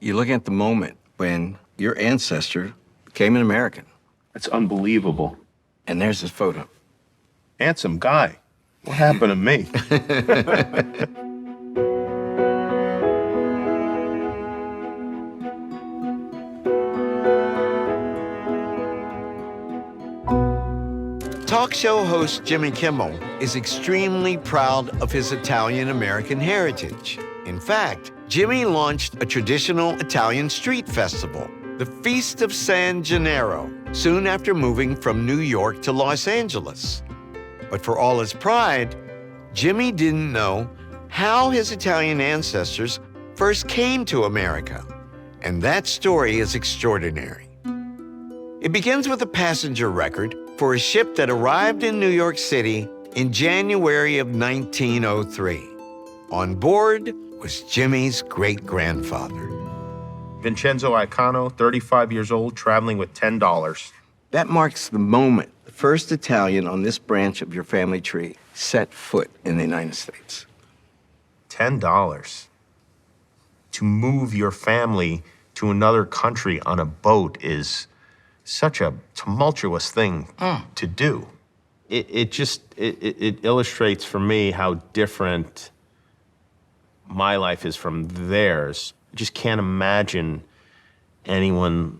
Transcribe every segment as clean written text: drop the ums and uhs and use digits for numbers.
You're looking at the moment when your ancestor became an American. That's unbelievable. And there's his photo. Handsome guy. What happened to me? Talk show host Jimmy Kimmel is extremely proud of his Italian-American heritage. In fact, Jimmy launched a traditional Italian street festival, the Feast of San Gennaro, soon after moving from New York to Los Angeles. But for all his pride, Jimmy didn't know how his Italian ancestors first came to America. And that story is extraordinary. It begins with a passenger record for a ship that arrived in New York City in January of 1903. On board was Jimmy's great-grandfather. Vincenzo Icano, 35 years old, traveling with $10. That marks the moment the first Italian on this branch of your family tree set foot in the United States. $10. To move your family to another country on a boat is such a tumultuous thing to do. It illustrates for me how different my life is from theirs. I just can't imagine anyone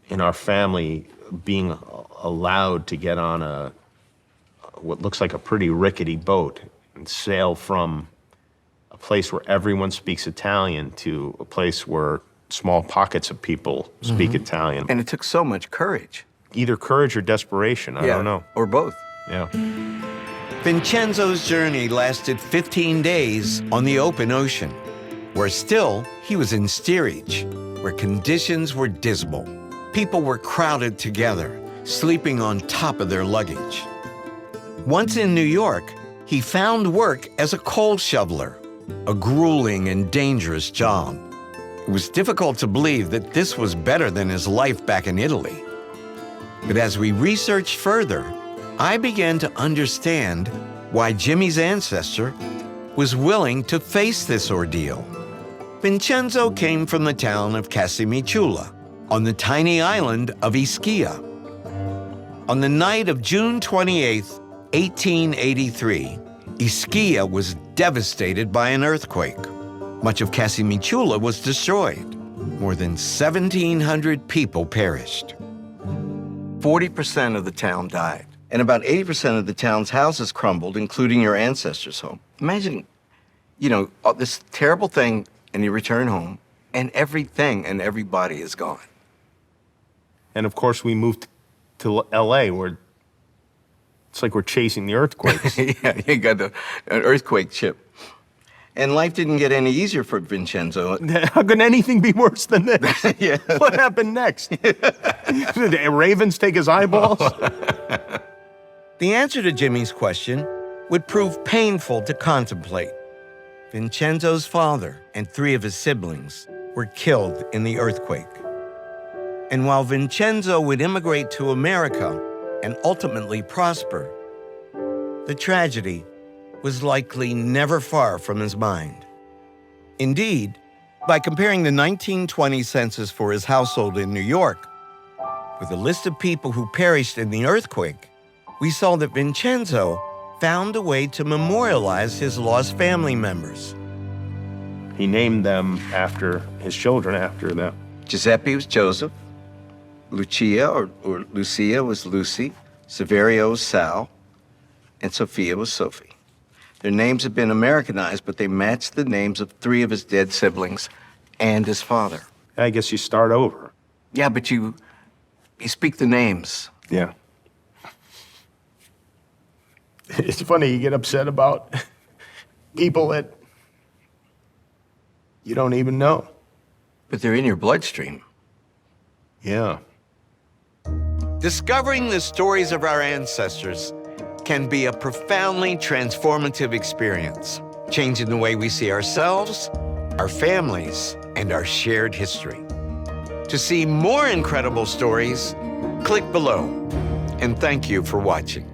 in our family being allowed to get on what looks like a pretty rickety boat and sail from a place where everyone speaks Italian to a place where small pockets of people speak Italian. And it took so much courage. Either courage or desperation, I don't know. Or both. Yeah. Vincenzo's journey lasted 15 days on the open ocean, where still he was in steerage, where conditions were dismal. People were crowded together, sleeping on top of their luggage. Once in New York, he found work as a coal shoveler, a grueling and dangerous job. It was difficult to believe that this was better than his life back in Italy. But as we researched further, I began to understand why Jimmy's ancestor was willing to face this ordeal. Vincenzo came from the town of Casimicciola on the tiny island of Ischia. On the night of June 28, 1883, Ischia was devastated by an earthquake. Much of Casimicciola was destroyed. More than 1,700 people perished. 40% of the town died. And about 80% of the town's houses crumbled, including your ancestors' home. Imagine, this terrible thing, and you return home, and everything and everybody is gone. And of course, we moved to LA, where it's like we're chasing the earthquakes. Yeah, you got an earthquake chip. And life didn't get any easier for Vincenzo. How can anything be worse than this? Yeah. What happened next? Did ravens take his eyeballs? The answer to Jimmy's question would prove painful to contemplate. Vincenzo's father and 3 of his siblings were killed in the earthquake. And while Vincenzo would immigrate to America and ultimately prosper, the tragedy was likely never far from his mind. Indeed, by comparing the 1920 census for his household in New York with a list of people who perished in the earthquake, we saw that Vincenzo found a way to memorialize his lost family members. He named them after his children, after them. Giuseppe was Joseph. Lucia or Lucia was Lucy. Saverio was Sal. And Sophia was Sophie. Their names have been Americanized, but they matched the names of 3 of his dead siblings and his father. I guess you start over. Yeah, but you speak the names. Yeah. It's funny, you get upset about people that you don't even know. But they're in your bloodstream. Yeah. Discovering the stories of our ancestors can be a profoundly transformative experience, changing the way we see ourselves, our families, and our shared history. To see more incredible stories, click below. And thank you for watching.